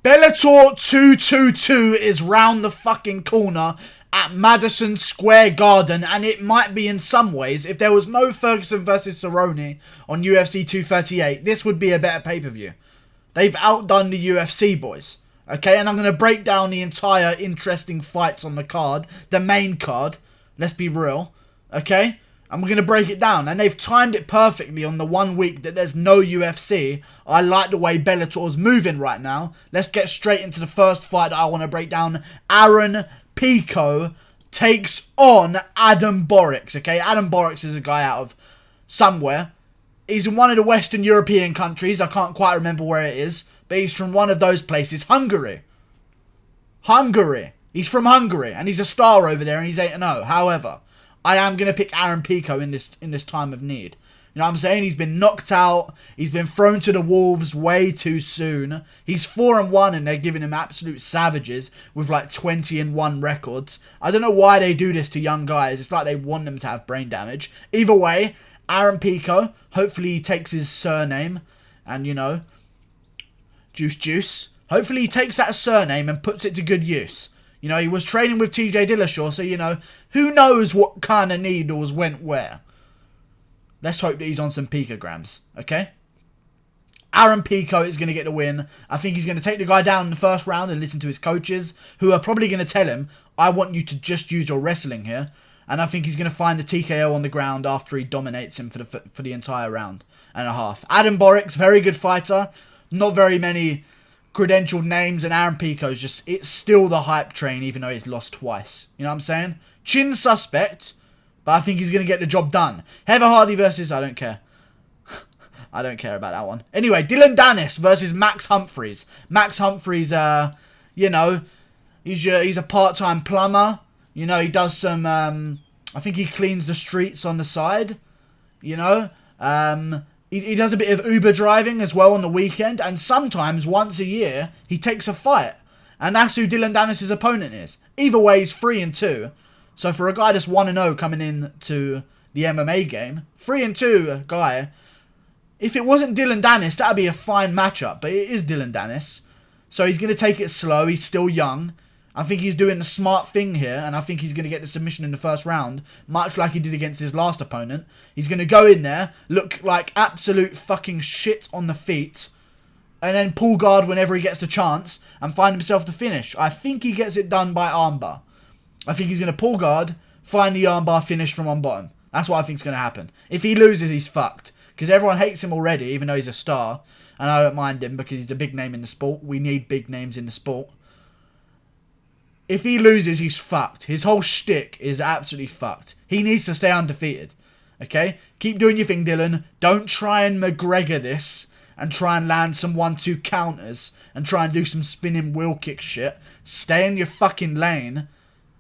Bellator 222 is round the fucking corner at Madison Square Garden, and it might be in some ways. If there was no Ferguson versus Cerrone on UFC 238, this would be a better pay-per-view. They've outdone the UFC, boys. Okay, and I'm going to break down the entire interesting fights on the card, the main card. Let's be real. Okay? And we're going to break it down. And they've timed it perfectly on the 1 week that there's no UFC. I like the way Bellator's moving right now. Let's get straight into the first fight that I want to break down. Aaron Pico takes on Adam Borics. Okay, Adam Borics is a guy out of somewhere. He's in one of the Western European countries. I can't quite remember where it is. But he's from one of those places. Hungary. He's from Hungary. And he's a star over there. And he's 8-0. However, I am going to pick Aaron Pico in this time of need. You know what I'm saying? He's been knocked out. He's been thrown to the wolves way too soon. He's 4-1 and they're giving him absolute savages with like 20-1 records. I don't know why they do this to young guys. It's like they want them to have brain damage. Either way, Aaron Pico, hopefully he takes his surname and, you know, Juice. Hopefully he takes that surname and puts it to good use. You know, he was training with TJ Dillashaw, so, you know, who knows what kind of needles went where. Let's hope that he's on some picograms, okay? Aaron Pico is going to get the win. I think he's going to take the guy down in the first round and listen to his coaches, who are probably going to tell him, I want you to just use your wrestling here. And I think he's going to find the TKO on the ground after he dominates him for the entire round and a half. Adam Borics, very good fighter. Not very many credentialed names, and Aaron Pico's just, it's still the hype train, even though he's lost twice. You know what I'm saying? Chin suspect, but I think he's going to get the job done. Heather Hardy versus, I don't care. I don't care about that one. Anyway, Danis versus Max Humphreys. Max Humphreys, you know, he's a part-time plumber. You know, he does some, I think he cleans the streets on the side. You know, He does a bit of Uber driving as well on the weekend. And sometimes, once a year, he takes a fight. And that's who Dillon Danis' opponent is. Either way, he's 3-2. So for a guy that's 1-0 coming in to the MMA game, 3-2 guy, if it wasn't Dillon Danis, that would be a fine matchup. But it is Dillon Danis. So he's going to take it slow. He's still young. I think he's doing the smart thing here, and I think he's going to get the submission in the first round, much like he did against his last opponent. He's going to go in there, look like absolute fucking shit on the feet, and then pull guard whenever he gets the chance, and find himself the finish. I think he gets it done by armbar. I think he's going to pull guard, find the armbar finish from on bottom. That's what I think is going to happen. If he loses, he's fucked, because everyone hates him already, even though he's a star, and I don't mind him because he's a big name in the sport. We need big names in the sport. If he loses, he's fucked. His whole shtick is absolutely fucked. He needs to stay undefeated. Okay? Keep doing your thing, Dillon. Don't try and McGregor this and try and land some 1-2 counters and try and do some spinning wheel kick shit. Stay in your fucking lane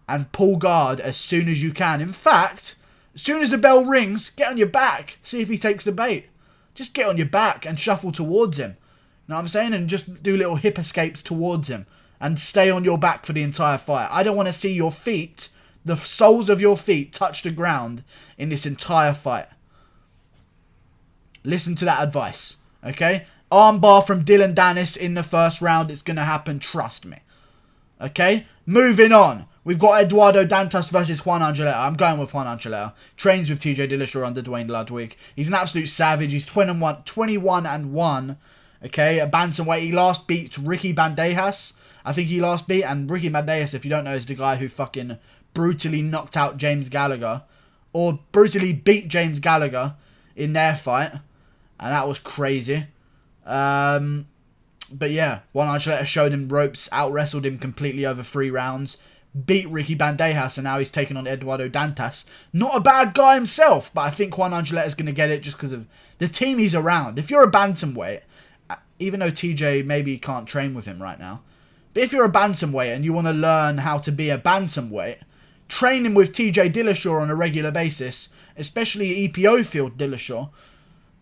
and pull guard as soon as you can. In fact, as soon as the bell rings, get on your back. See if he takes the bait. Just get on your back and shuffle towards him. You know what I'm saying? And just do little hip escapes towards him. And stay on your back for the entire fight. I don't want to see your feet, the soles of your feet, touch the ground in this entire fight. Listen to that advice, okay? Armbar from Dillon Danis in the first round. It's going to happen, trust me. Okay? Moving on. We've got Eduardo Dantas versus Juan Angeleta. I'm going with Juan Angeleta. Trains with TJ Dillashaw under Dwayne Ludwig. He's an absolute savage. He's 21-1. Okay? A bantamweight. He last beat Ricky Bandejas. I think he last beat, and Ricky Bandejas, if you don't know, is the guy who fucking brutally knocked out James Gallagher, or brutally beat James Gallagher in their fight, and that was crazy. But yeah, Juan Angeleta showed him ropes, out-wrestled him completely over 3 rounds, beat Ricky Bandejas, and now he's taking on Eduardo Dantas. Not a bad guy himself, but I think Juan Angeleta is going to get it just because of the team he's around. If you're a bantamweight, even though TJ maybe can't train with him right now, but if you're a bantamweight and you want to learn how to be a bantamweight, training with TJ Dillashaw on a regular basis, especially EPO field Dillashaw,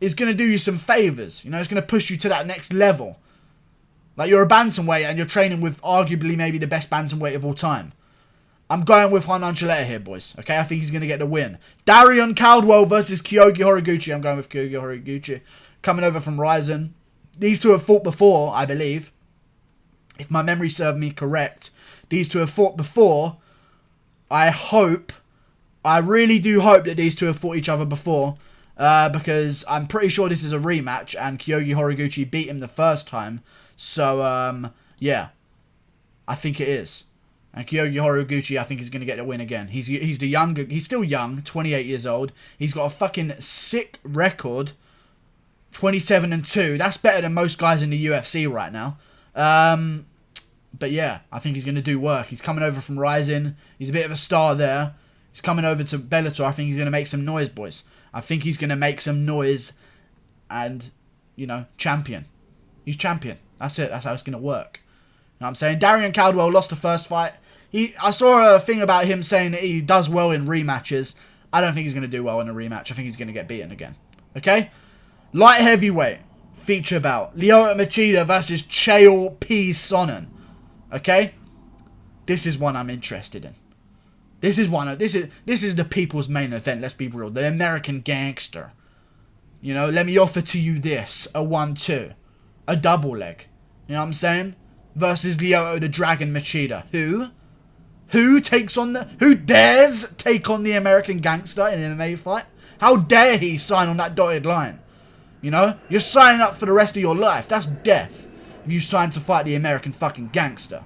is going to do you some favours. You know, it's going to push you to that next level. Like, you're a bantamweight and you're training with arguably maybe the best bantamweight of all time. I'm going with Juan Angeleta here, boys. Okay, I think he's going to get the win. Darion Caldwell versus Kyoji Horiguchi. I'm going with Kyoji Horiguchi. Coming over from Ryzen. These two have fought before, I believe. my memory served me correct, these two have fought before. I really do hope that these two have fought each other before. Because I'm pretty sure this is a rematch, and Kyoji Horiguchi beat him the first time. So, yeah. I think it is. And Kyoji Horiguchi, I think, is going to get the win again. He's still young, 28 years old. He's got a fucking sick record, 27-2. That's better than most guys in the UFC right now. But yeah, I think he's going to do work. He's coming over from Rising. He's a bit of a star there. He's coming over to Bellator. I think he's going to make some noise, boys. I think he's going to make some noise and, you know, champion. He's champion. That's it. That's how it's going to work. You know what I'm saying? Darrion Caldwell lost the first fight. I saw a thing about him saying that he does well in rematches. I don't think he's going to do well in a rematch. I think he's going to get beaten again. Okay? Light heavyweight feature bout. Lyoto Machida versus Chael Sonnen. Okay? This is one I'm interested in. This is the people's main event, let's be real. The American Gangster. You know, let me offer to you this. A 1-2. A double leg. You know what I'm saying? Versus Lyoto the Dragon Machida. Who dares take on the American Gangster in an MMA fight? How dare he sign on that dotted line? You know? You're signing up for the rest of your life. That's death. If you sign to fight the American fucking Gangster.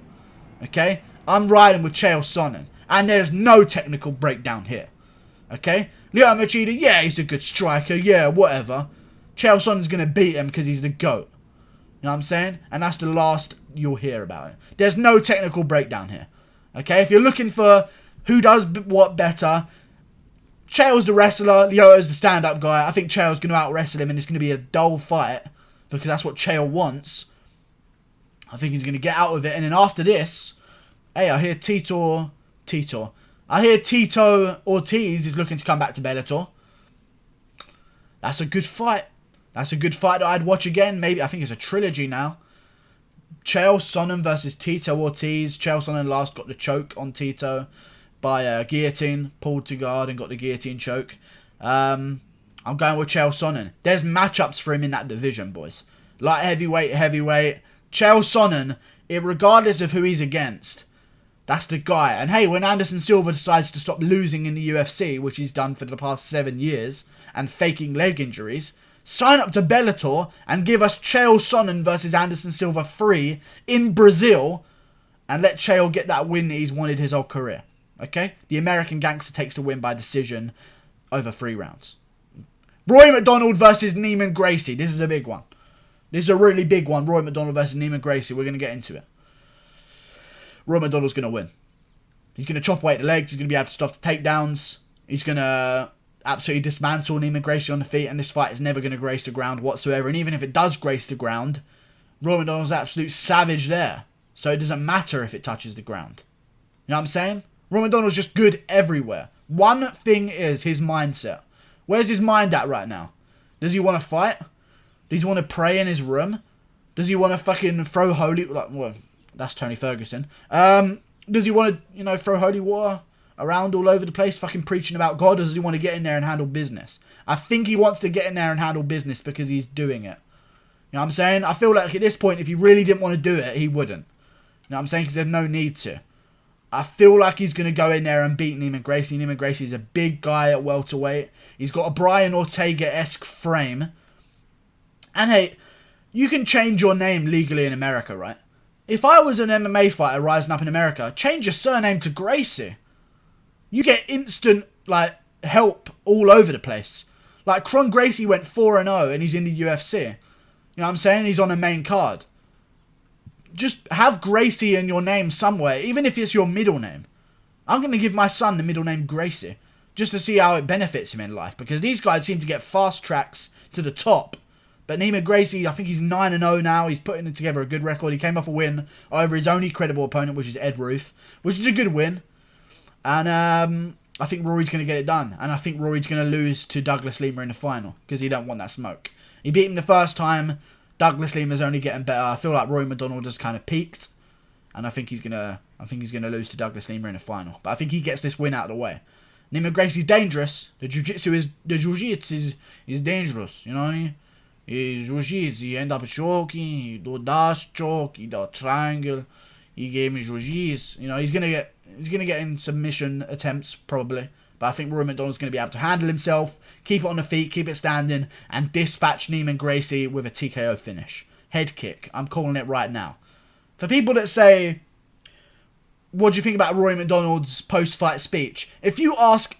Okay? I'm riding with Chael Sonnen. And there's no technical breakdown here. Okay? Lyoto Machida, yeah, he's a good striker. Yeah, whatever. Chael Sonnen's going to beat him because he's the GOAT. You know what I'm saying? And that's the last you'll hear about it. There's no technical breakdown here. Okay? If you're looking for who does what better, Chael's the wrestler. Lyoto's the stand-up guy. I think Chael's going to out-wrestle him and it's going to be a dull fight. Because that's what Chael wants. I think he's going to get out of it. And then after this, hey, I hear Tito Ortiz is looking to come back to Bellator. That's a good fight. That's a good fight that I'd watch again. Maybe, I think it's a trilogy now. Chael Sonnen versus Tito Ortiz. Chael Sonnen last got the choke on Tito by guillotine. Pulled to guard and got the guillotine choke. I'm going with Chael Sonnen. There's matchups for him in that division, boys. Light heavyweight. Chael Sonnen, regardless of who he's against, that's the guy. And hey, when Anderson Silva decides to stop losing in the UFC, which he's done for the past 7 years, and faking leg injuries, sign up to Bellator and give us Chael Sonnen versus Anderson Silva free in Brazil, and let Chael get that win that he's wanted his whole career. Okay? The American Gangster takes the win by decision over 3 rounds. Rory Macdonald versus Neiman Gracie. This is a big one. This is a really big one. Rory Macdonald versus Neiman Gracie. We're going to get into it. Rory Macdonald's going to win. He's going to chop away at the legs. He's going to be able to stop the takedowns. He's going to absolutely dismantle Neiman Gracie on the feet. And this fight is never going to grace the ground whatsoever. And even if it does grace the ground, Rory Macdonald's an absolute savage there. So it doesn't matter if it touches the ground. You know what I'm saying? Rory Macdonald's just good everywhere. One thing is his mindset. Where's his mind at right now? Does he want to fight? Does he want to pray in his room? Does he want to fucking throw holy... well, that's Tony Ferguson. Does he want to, throw holy water around all over the place, fucking preaching about God? Or does he want to get in there and handle business? I think he wants to get in there and handle business because he's doing it. You know what I'm saying? I feel like at this point, if he really didn't want to do it, he wouldn't. You know what I'm saying? Because there's no need to. I feel like he's going to go in there and beat Neiman Gracie. Neiman Gracie is a big guy at welterweight. He's got a Brian Ortega-esque frame. And hey, you can change your name legally in America, right? If I was an MMA fighter rising up in America, change your surname to Gracie. You get instant, help all over the place. Like, Kron Gracie went 4-0 and he's in the UFC. You know what I'm saying? He's on a main card. Just have Gracie in your name somewhere, even if it's your middle name. I'm going to give my son the middle name Gracie, just to see how it benefits him in life. Because these guys seem to get fast tracks to the top. But Neiman Gracie, I think he's 9-0 now. He's putting together a good record. He came off a win over his only credible opponent, which is Ed Ruth, which is a good win. And I think Rory's going to get it done. And I think Rory's going to lose to Douglas Lima in the final because he don't want that smoke. He beat him the first time. Douglas Lima's only getting better. I feel like Rory Macdonald just kind of peaked. And I think he's going to lose to Douglas Lima in the final. But I think he gets this win out of the way. Neiman Gracie's dangerous. The jiu-jitsu is dangerous, you know? Jiu-Jitsu, he end up choking, he do dash choke, he do triangle, he gave me Jiu-Jitsu. You know, he's gonna get in submission attempts probably, but I think Rory Macdonald's gonna be able to handle himself, keep it on the feet, keep it standing, and dispatch Neiman Gracie with a TKO finish. Head kick. I'm calling it right now. For people that say, what do you think about Rory Macdonald's post-fight speech? If you ask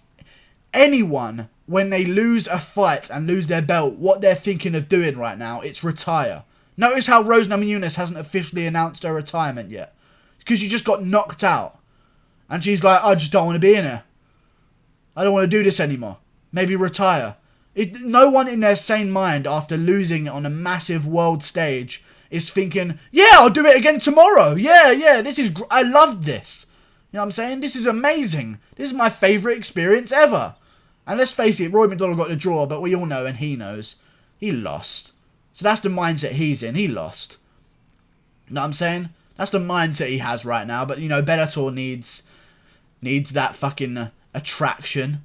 anyone when they lose a fight and lose their belt what they're thinking of doing right now, it's retire. Notice how Rose Namajunas hasn't officially announced her retirement yet. Because she just got knocked out. And she's like, I just don't want to be in here. I don't want to do this anymore. Maybe retire. No one in their sane mind after losing on a massive world stage is thinking, yeah, I'll do it again tomorrow. Yeah, this is... I love this. You know what I'm saying? This is amazing. This is my favourite experience ever. And let's face it, Rory Macdonald got the draw, but we all know, and he knows, he lost. So that's the mindset he's in. He lost. You know what I'm saying? That's the mindset he has right now. But, you know, Bellator needs that fucking attraction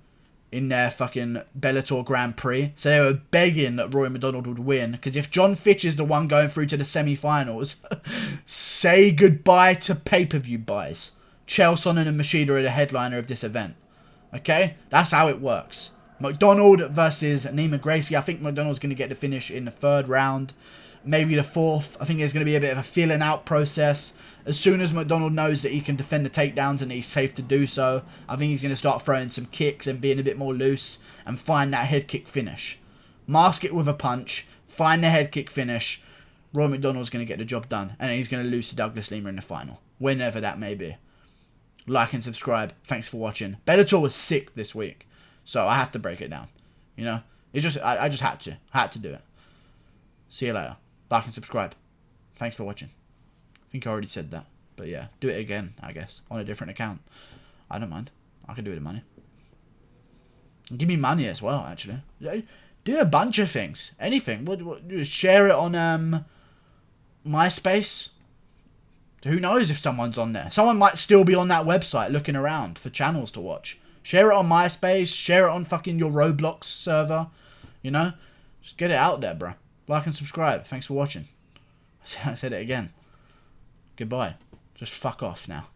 in their fucking Bellator Grand Prix. So they were begging that Rory Macdonald would win. Because if John Fitch is the one going through to the semi-finals, say goodbye to pay-per-view buys. Chael Sonnen and Machida are the headliner of this event. Okay? That's how it works. Macdonald versus Neiman Gracie. I think Macdonald's going to get the finish in the 3rd round. Maybe the 4th. I think there's going to be a bit of a feeling out process. As soon as Macdonald knows that he can defend the takedowns and he's safe to do so, I think he's going to start throwing some kicks and being a bit more loose and find that head kick finish. Mask it with a punch. Find the head kick finish. Rory Macdonald's going to get the job done. And then he's going to lose to Douglas Lima in the final. Whenever that may be. Like and subscribe. Thanks for watching. Bellator was sick this week. So I have to break it down. You know? It's just I just had to. I had to do it. See you later. Like and subscribe. Thanks for watching. I think I already said that. But yeah, do it again, I guess. On a different account. I don't mind. I can do it with money. And give me money as well, actually. Do a bunch of things. Anything. Share it on MySpace. Who knows if someone's on there. Someone might still be on that website looking around for channels to watch. Share it on MySpace. Share it on fucking your Roblox server. You know? Just get it out there, bro. Like and subscribe. Thanks for watching. I said it again. Goodbye. Just fuck off now.